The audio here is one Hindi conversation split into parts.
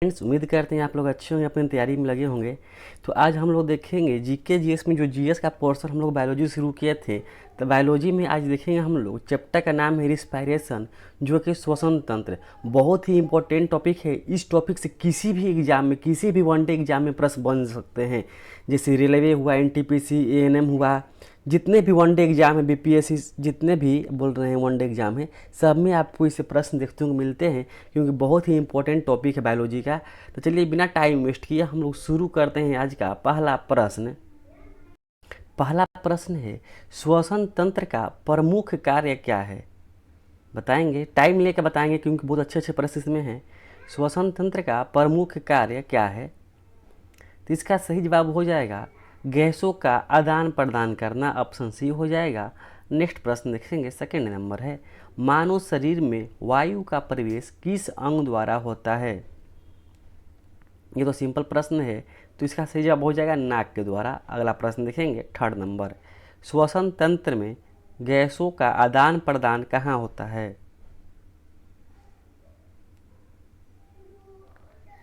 फ्रेंड्स, उम्मीद करते हैं आप लोग अच्छे होंगे, अपनी तैयारी में लगे होंगे। तो आज हम लोग देखेंगे जीके जीएस में जो जीएस का पोर्शन हम लोग बायोलॉजी शुरू किए थे। तो बायोलॉजी में आज देखेंगे हम लोग चैप्टर का नाम है रिस्पायरेशन, जो कि श्वसन तंत्र। बहुत ही इंपॉर्टेंट टॉपिक है। इस टॉपिक से किसी भी एग्जाम में, किसी भी वनडे एग्जाम में प्रश्न बन सकते हैं। जैसे रेलवे हुआ, एनटीपीसी, एएनएम हुआ, जितने भी वनडे एग्जाम है, बीपीएससी, जितने भी बोल रहे हैं वनडे एग्जाम है, सब में आपको इससे प्रश्न देखते हुए मिलते हैं, क्योंकि बहुत ही इंपॉर्टेंट टॉपिक है बायोलॉजी का। तो चलिए बिना टाइम वेस्ट किए हम लोग शुरू करते हैं आज का पहला प्रश्न। पहला प्रश्न है, श्वसन तंत्र का प्रमुख कार्य क्या है? बताएंगे, टाइम लेकर बताएंगे, क्योंकि बहुत अच्छे अच्छे प्रश्न इसमें हैं। श्वसन तंत्र का प्रमुख कार्य क्या है? तो इसका सही जवाब हो जाएगा गैसों का आदान प्रदान करना, ऑप्शन सी हो जाएगा। नेक्स्ट प्रश्न देखेंगे, सेकंड नंबर है, मानव शरीर में वायु का प्रवेश किस अंग द्वारा होता है? ये तो सिंपल प्रश्न है, तो इसका सही जवाब हो जाएगा नाक के द्वारा। अगला प्रश्न देखेंगे, थर्ड नंबर, श्वसन तंत्र में गैसों का आदान प्रदान कहाँ होता है?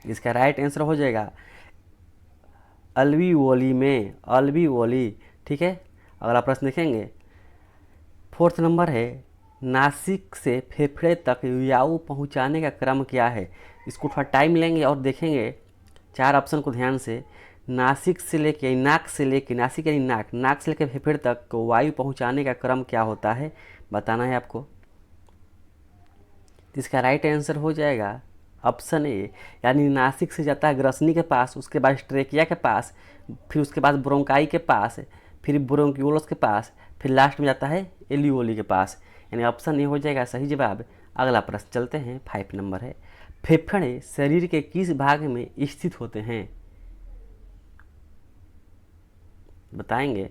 इसका राइट आंसर हो जाएगा अल्वीओली में, अल्वीओली। ठीक है, अगला प्रश्न देखेंगे, फोर्थ नंबर है, नासिक से फेफड़े तक वायु पहुंचाने का क्रम क्या है? इसको थोड़ा टाइम लेंगे और देखेंगे चार ऑप्शन को ध्यान से। नासिक से लेके, नाक से लेके, नासिक यानी नाक, नाक से लेकर फेफड़े तक को वायु पहुंचाने का क्रम क्या होता है, बताना है आपको। इसका राइट आंसर हो जाएगा ऑप्शन ए, यानी नासिक से जाता है ग्रसनी के पास, उसके बाद ट्रेकिया के पास, फिर उसके बाद ब्रोंकाई के पास, फिर ब्रोंक्यूलस के पास, फिर लास्ट में जाता है एलियोली के पास। यानी ऑप्शन ए हो जाएगा सही जवाब। अगला प्रश्न चलते हैं, 5 नंबर है, फेफड़े शरीर के किस भाग में स्थित होते हैं? बताएंगे।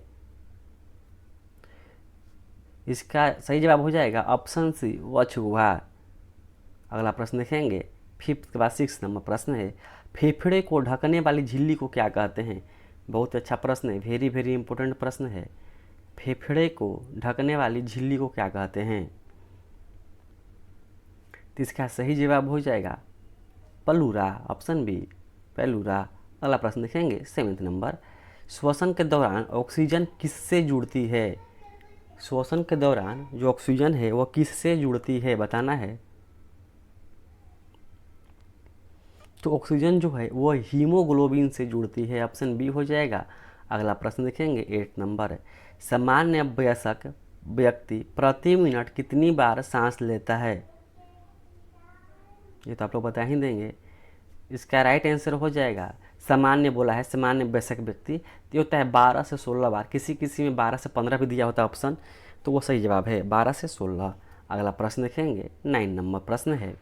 इसका सही जवाब हो जाएगा ऑप्शन सी, वक्षगुहा। अगला प्रश्न देखेंगे, फिफ्थ के बाद 6 नंबर प्रश्न है, फेफड़े को ढकने वाली झिल्ली को क्या कहते हैं? बहुत अच्छा प्रश्न है, वेरी वेरी इंपॉर्टेंट प्रश्न है। फेफड़े को ढकने वाली झिल्ली को क्या कहते हैं? तो इसका सही जवाब हो जाएगा पलूरा, ऑप्शन बी, पेलूरा। अगला प्रश्न देखेंगे, 7 नंबर, श्वसन के दौरान ऑक्सीजन किससे जुड़ती है? श्वसन के दौरान जो ऑक्सीजन है वह किससे जुड़ती है, बताना है। तो ऑक्सीजन जो है वो हीमोग्लोबिन से जुड़ती है, ऑप्शन बी हो जाएगा। अगला प्रश्न देखेंगे, 8 नंबर, सामान्य वयस्क व्यक्ति प्रति मिनट कितनी बार सांस लेता है? ये तो आप लोग बता ही देंगे। इसका राइट आंसर हो जाएगा, सामान्य बोला है, सामान्य वयस्क व्यक्ति, तो होता है 12 से 16 बार, किसी किसी में 12 से 15 भी दिया होता है ऑप्शन, तो वो सही जवाब है 12 से 16। अगला प्रश्न देखेंगे, 9 नंबर प्रश्न है,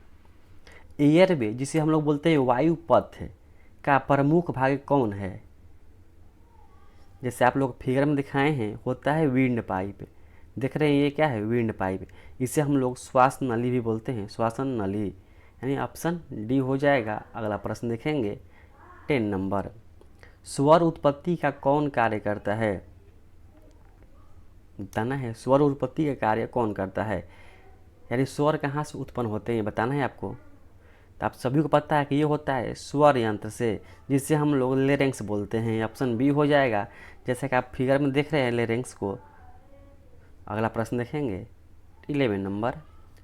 एयरवे जिसे हम लोग बोलते हैं वायु पथ का प्रमुख भाग कौन है? जैसे आप लोग फिगर में दिखाए हैं, होता है विंड पाइप। देख रहे हैं ये क्या है, विंड पाइप। इसे हम लोग श्वास नली भी बोलते हैं, श्वासन नली, यानी ऑप्शन डी हो जाएगा। अगला प्रश्न देखेंगे, 10 नंबर, स्वर उत्पत्ति का कौन कार्य करता है? बताना है, स्वर उत्पत्ति का कार्य कौन करता है, यानी स्वर कहाँ से उत्पन्न होते हैं, बताना है आपको। तो आप सभी को पता है कि ये होता है स्वर यंत्र से, जिसे हम लोग लेरेंक्स बोलते हैं, ऑप्शन बी हो जाएगा। जैसे कि आप फिगर में देख रहे हैं लेरेंक्स को। अगला प्रश्न देखेंगे, 11 नंबर,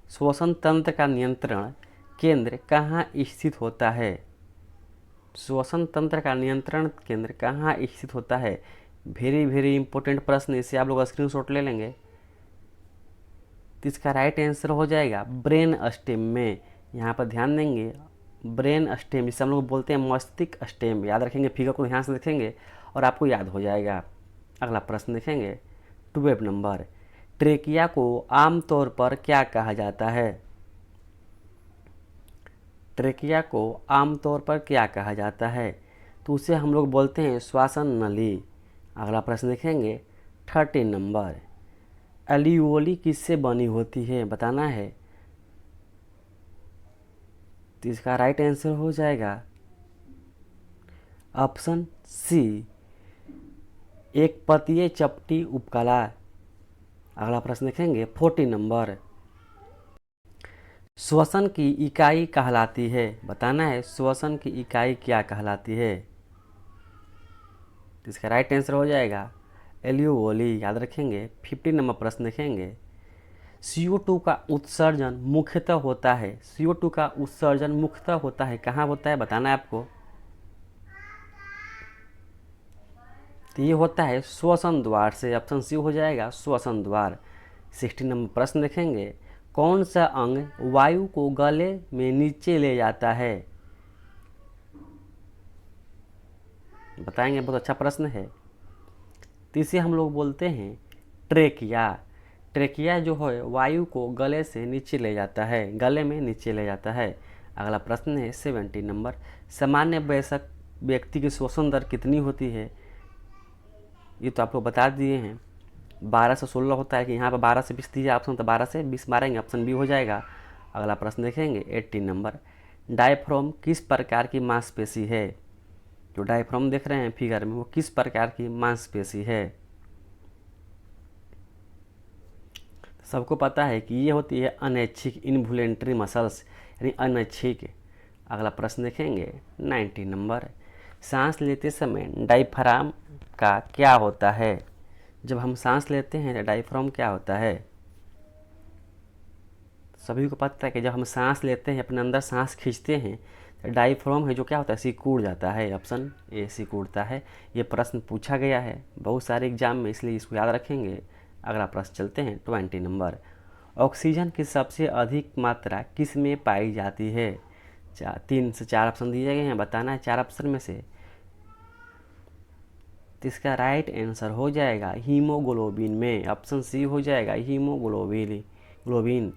श्वसन तंत्र का नियंत्रण केंद्र कहाँ स्थित होता है? श्वसन तंत्र का नियंत्रण केंद्र कहाँ स्थित होता है? वेरी वेरी इंपॉर्टेंट प्रश्न, इसे आप लोग स्क्रीनशॉट ले लेंगे। तो इसका राइट आंसर हो जाएगा ब्रेन स्टेम में। यहाँ पर ध्यान देंगे, ब्रेन स्टेम जिसे हम लोग बोलते हैं मस्तिष्क स्टेम, याद रखेंगे, फिगर को ध्यान से देखेंगे और आपको याद हो जाएगा। अगला प्रश्न देखेंगे, 12 नंबर, ट्रेकिया को आमतौर पर क्या कहा जाता है? ट्रेकिया को आमतौर पर क्या कहा जाता है? तो उसे हम लोग बोलते हैं श्वासन नली। अगला प्रश्न देखेंगे, 13 नंबर, एलियोली किससे बनी होती है, बताना है। तो इसका राइट आंसर हो जाएगा ऑप्शन सी, एक पतीय चपटी उपकला। अगला प्रश्न देखेंगे, 14 नंबर, श्वसन की इकाई कहलाती है, बताना है श्वसन की इकाई क्या कहलाती है। तो इसका राइट आंसर हो जाएगा एल्यूवोली, याद रखेंगे। 50 नंबर प्रश्न देखेंगे। CO2 का उत्सर्जन मुख्यतः होता है, CO2 का उत्सर्जन मुख्यतः होता है कहाँ होता है, बताना है आपको। तो ये होता है श्वसन द्वार से, ऑप्शन सी हो जाएगा श्वसन द्वार। 60 नंबर प्रश्न देखेंगे। कौन सा अंग वायु को गले में नीचे ले जाता है, बताएंगे, बहुत अच्छा प्रश्न है। तो इसे हम लोग बोलते हैं ट्रेकिया। ट्रेकिया जो है वायु को गले से नीचे ले जाता है, गले में नीचे ले जाता है। अगला प्रश्न है 70 नंबर। सामान्य वयस्क व्यक्ति की श्वसन दर कितनी होती है, ये तो आपको बता दिए हैं। 12 से 16 होता है कि यहाँ पर 12 से 20 दीजिए ऑप्शन, तो 12 से 20 मारेंगे, ऑप्शन बी हो जाएगा। अगला प्रश्न देखेंगे 80 नंबर। डायफ्राम किस प्रकार की मांसपेशी है, जो डायफ्राम देख रहे हैं फिगर में वो किस प्रकार की मांसपेशी है। सबको पता है कि ये होती है अनैच्छिक, इनवॉलेंटरी मसल्स, यानी अनैच्छिक। अगला प्रश्न देखेंगे 90 नंबर। सांस लेते समय डायफ्राम का क्या होता है, जब हम सांस लेते हैं तो डायफ्राम क्या होता है। सभी को पता है कि जब हम सांस लेते हैं, अपने अंदर सांस खींचते हैं, तो डायफ्राम है जो क्या होता है, सिकुड़ जाता है, ऑप्शन ए सिकुड़ता है। ये प्रश्न पूछा गया है बहुत सारे एग्जाम में, इसलिए इसको याद रखेंगे। अगला प्रश्न चलते हैं 20 नंबर। ऑक्सीजन की सबसे अधिक मात्रा किस में पाई जाती है, 3 से 4 ऑप्शन दिए गए हैं, बताना है 4 ऑप्शन में से। तो इसका राइट आंसर हो जाएगा हीमोग्लोबिन में, ऑप्शन सी हो जाएगा हीमोग्लोबिन।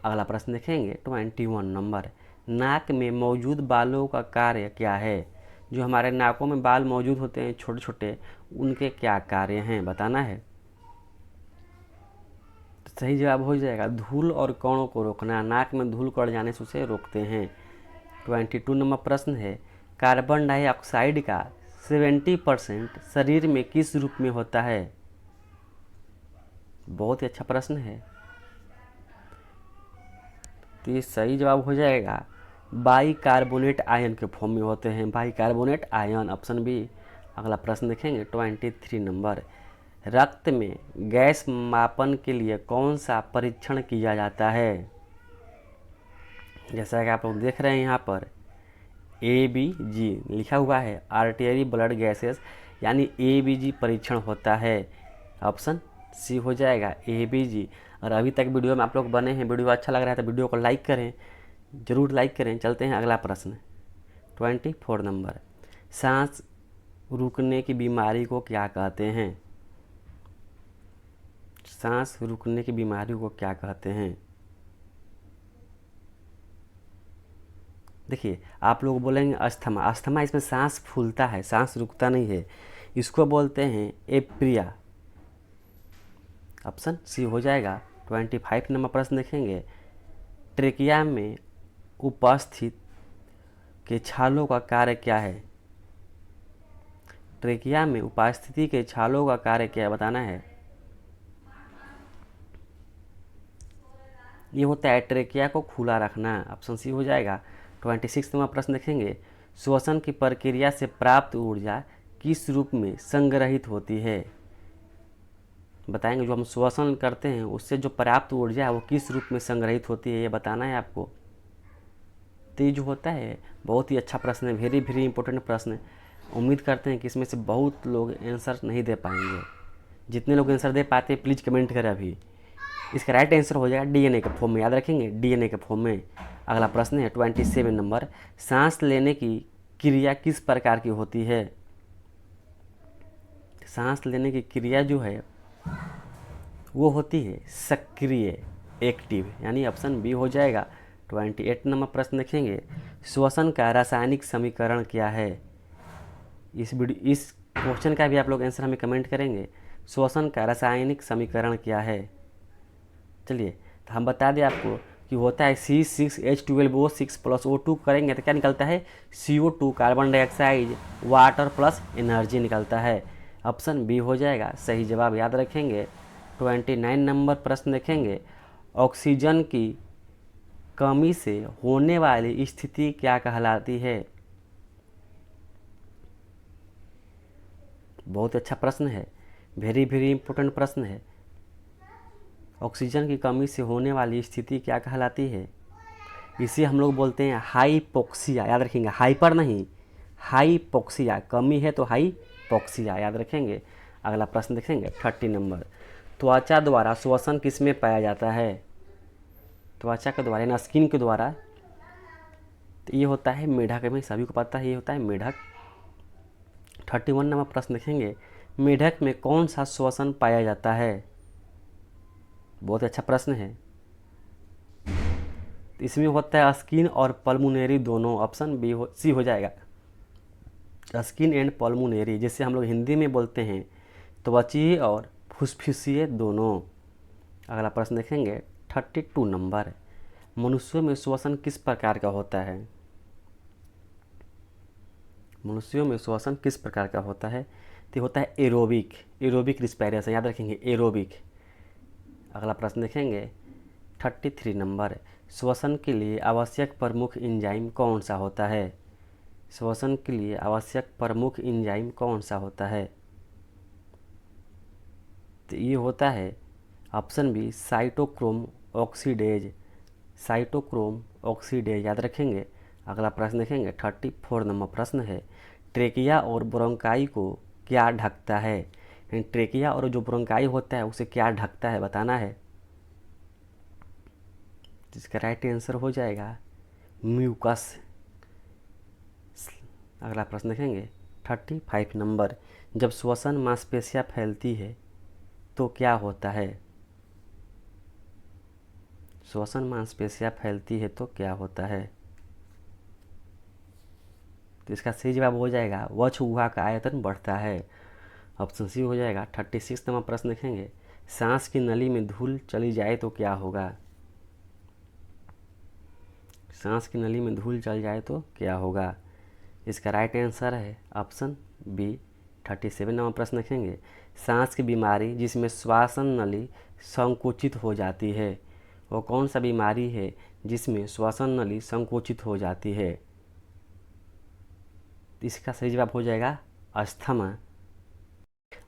अगला प्रश्न देखेंगे 21 नंबर। नाक में मौजूद बालों का कार्य क्या है, जो हमारे नाकों में बाल मौजूद होते हैं छोटे छोटे, उनके क्या कार्य हैं, बताना है। तो सही जवाब हो जाएगा धूल और कणों को रोकना, नाक में धूल कण जाने से उसे रोकते हैं। 22 नंबर प्रश्न है। कार्बन डाइऑक्साइड का 70% शरीर में किस रूप में होता है, बहुत ही अच्छा प्रश्न है। तो ये सही जवाब हो जाएगा बाइकार्बोनेट आयन के फॉर्म में होते हैं, बाइकार्बोनेट आयन, ऑप्शन बी। अगला प्रश्न देखेंगे 23 नंबर। रक्त में गैस मापन के लिए कौन सा परीक्षण किया जाता है, जैसा कि आप लोग देख रहे हैं यहाँ पर ABG लिखा हुआ है, आर्टियरी ब्लड गैसेस, यानी ABG परीक्षण होता है, ऑप्शन सी हो जाएगा ABG। और अभी तक वीडियो में आप लोग बने हैं, वीडियो अच्छा लग रहा है तो वीडियो को लाइक करें, ज़रूर लाइक करें। चलते हैं अगला प्रश्न 24 नंबर। सांस रुकने की बीमारी को क्या कहते हैं, सांस रुकने की बीमारी को क्या कहते हैं। देखिए आप लोग बोलेंगे अस्थमा, अस्थमा इसमें सांस फूलता है, सांस रुकता नहीं है, इसको बोलते हैं एप्रिया, ऑप्शन सी हो जाएगा। 25 नंबर प्रश्न देखेंगे। ट्रेकिया में उपस्थित के छालों का कार्य क्या है, ट्रेकिया में उपस्थिति के छालों का कार्य क्या है, बताना है। ये होता है ट्रेकिया को खुला रखना, ऑप्शन सी हो जाएगा। 26 नंबर प्रश्न देखेंगे। श्वसन की प्रक्रिया से प्राप्त ऊर्जा किस रूप में संग्रहित होती है, बताएंगे। जो हम श्वसन करते हैं उससे जो प्राप्त ऊर्जा है वो किस रूप में संग्रहित होती है, ये बताना है आपको। तो ये जो होता है बहुत ही अच्छा प्रश्न है, वेरी वेरी इंपॉर्टेंट प्रश्न है। उम्मीद करते हैं कि इसमें से बहुत लोग आंसर नहीं दे पाएंगे, जितने लोग आंसर दे पाते हैं प्लीज़ कमेंट करें अभी। इसका राइट आंसर हो जाएगा DNA के फॉर्म में, याद रखेंगे DNA के फॉर्म में। अगला प्रश्न है 27 नंबर। सांस लेने की क्रिया किस प्रकार की होती है, सांस लेने की क्रिया जो है वो होती है सक्रिय, एक्टिव, यानी ऑप्शन बी हो जाएगा। 28 नंबर प्रश्न देखेंगे। श्वसन का रासायनिक समीकरण क्या है, इस क्वेश्चन का भी आप लोग आंसर हमें कमेंट करेंगे। श्वसन का रासायनिक समीकरण क्या है, चलिए तो हम बता दें आपको कि होता है C6H12O6 + O2 करेंगे तो क्या निकलता है CO2, carbon dioxide, water plus energy निकलता है, ऑप्शन बी हो जाएगा सही जवाब, याद रखेंगे। 29 नंबर प्रश्न देखेंगे। ऑक्सीजन की कमी से होने वाली स्थिति क्या कहलाती है? बहुत अच्छा प्रश्न है, वेरी वेरी इंपॉर्टेंट प्रश्न है। ऑक्सीजन की कमी से होने वाली स्थिति क्या कहलाती है? इसे हम लोग बोलते हैं हाइपोक्सिया। याद रखेंगे, हाइपर नहीं, हाइपोक्सिया। कमी है तो हाइपोक्सिया, याद रखेंगे। अगला प्रश्न देखेंगे 30 नंबर। त्वचा द्वारा श्वसन किसमें पाया जाता है? त्वचा के द्वारा यानी स्किन के द्वारा, तो ये होता है मेढक में, सभी को पता है ये होता है मेढक। 31 नंबर प्रश्न देखेंगे, मेढक में कौन सा श्वसन पाया जाता है? बहुत अच्छा प्रश्न है। इसमें होता है स्किन और पल्मोनरी दोनों। ऑप्शन बी सी हो जाएगा, स्किन एंड पल्मोनरी, जिसे हम लोग हिंदी में बोलते हैं त्वचीय और फुसफुसीय दोनों। अगला प्रश्न देखेंगे 32 नंबर। मनुष्यों में श्वसन किस प्रकार का होता है? मनुष्यों में श्वसन किस प्रकार का होता है? तो होता है एरोबिक, एरोबिक रिस्पायरेशन, याद रखेंगे एरोबिक। अगला प्रश्न देखेंगे 33 नंबर। श्वसन के लिए आवश्यक प्रमुख एंजाइम कौन सा होता है? श्वसन के लिए आवश्यक प्रमुख एंजाइम कौन सा होता है? तो ये होता है option B cytochrome oxidase, cytochrome oxidase, याद रखेंगे। अगला प्रश्न देखेंगे 34 नंबर प्रश्न है, ट्रेकिया और ब्रोंकाई को क्या ढकता है? ट्रेकिया और जो ब्रोंकाई होता है उसे क्या ढकता है, बताना है। जिसका राइट आंसर हो जाएगा म्यूकस। अगला प्रश्न देखेंगे 35 नंबर। जब श्वसन मांसपेशियां फैलती है तो क्या होता है? श्वसन मांसपेशियां फैलती है तो क्या होता है? तो इसका सही जवाब हो जाएगा वक्षगुहा का आयतन बढ़ता है। ऑप्शन सी हो जाएगा। 36 नंबर प्रश्न देखेंगे, सांस की नली में धूल चली जाए तो क्या होगा? सांस की नली में धूल चल जाए तो क्या होगा? इसका राइट आंसर है ऑप्शन बी। 37 नंबर प्रश्न देखेंगे, सांस की बीमारी जिसमें श्वसन नली संकुचित हो जाती है, वो कौन सा बीमारी है जिसमें श्वसन नली संकुचित हो जाती है? इसका सही जवाब हो जाएगा अस्थमा।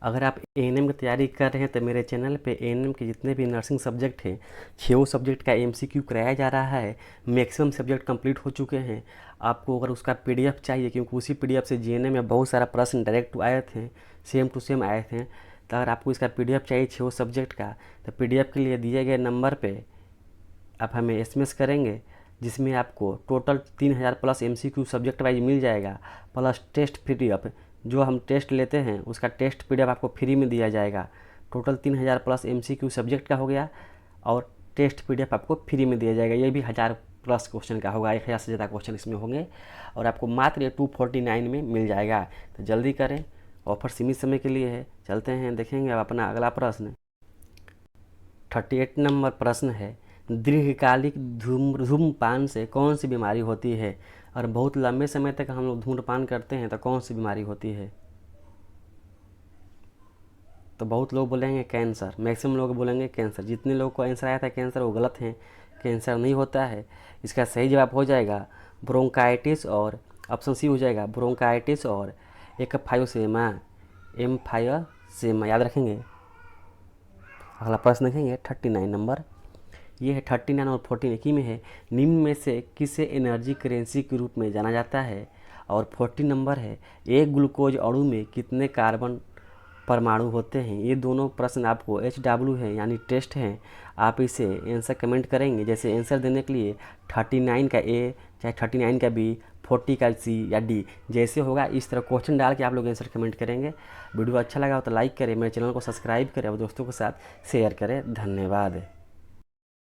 अगर आप एएनएम की तैयारी कर रहे हैं तो मेरे चैनल पे एएनएम के जितने भी नर्सिंग सब्जेक्ट हैं 6 सब्जेक्ट का एमसीक्यू कराया जा रहा है। मैक्सिमम सब्जेक्ट कंप्लीट हो चुके हैं। आपको अगर उसका पीडीएफ चाहिए, क्योंकि उसी पीडीएफ से जीएनएम में बहुत सारा प्रश्न डायरेक्ट आए थे, सेम टू सेम आए थे, तो अगर आपको इसका पीडीएफ चाहिए 6 सब्जेक्ट का, तो पीडीएफ के लिए दिए गए नंबर पर आप हमें एसएमएस करेंगे, जिसमें आपको total 3000 plus MCQ subject wise मिल जाएगा, प्लस टेस्ट पीडीएफ। जो हम टेस्ट लेते हैं उसका टेस्ट पीडीएफ आपको फ्री में दिया जाएगा। टोटल 3000 प्लस एमसीक्यू सब्जेक्ट का हो गया और टेस्ट पीडीएफ आपको फ्री में दिया जाएगा। ये भी 1000 प्लस क्वेश्चन का होगा, 1000 से ज़्यादा क्वेश्चन इसमें होंगे और आपको मात्र 249 में मिल जाएगा। तो जल्दी करें, ऑफर सीमित समय के लिए है। चलते हैं, देखेंगे अब अपना अगला प्रश्न। 38 नंबर प्रश्न है, दीर्घकालिक धूम्रपान से कौन सी बीमारी होती है? और बहुत लंबे समय तक हम लोग धूम्रपान करते हैं तो कौन सी बीमारी होती है? तो बहुत लोग बोलेंगे कैंसर, मैक्सिमम लोग बोलेंगे कैंसर। जितने लोगों को आंसर आया था कैंसर, वो गलत हैं, कैंसर नहीं होता है। इसका सही जवाब हो जाएगा ब्रोंकाइटिस, और ऑप्शन सी हो जाएगा ब्रोंकाइटिस और एम्फाइसेमा, एम्फाइसेमा, याद रखेंगे। अगला प्रश्न देखेंगे 39 नंबर। ये है 39 और 14 एक ही में है। निम्न में से किसे एनर्जी करेंसी के रूप में जाना जाता है? और 40 नंबर है, एक ग्लूकोज अणु में कितने कार्बन परमाणु होते हैं? ये दोनों प्रश्न आपको HW है यानी टेस्ट हैं। आप इसे आंसर कमेंट करेंगे। जैसे आंसर देने के लिए 39 का A, चाहे 39 का B, 40 का C या D, जैसे होगा इस तरह क्वेश्चन डाल के आप लोग आंसर कमेंट करेंगे। वीडियो अच्छा लगा हो तो लाइक करें, मेरे चैनल को सब्सक्राइब करें और दोस्तों के साथ शेयर करें। धन्यवाद।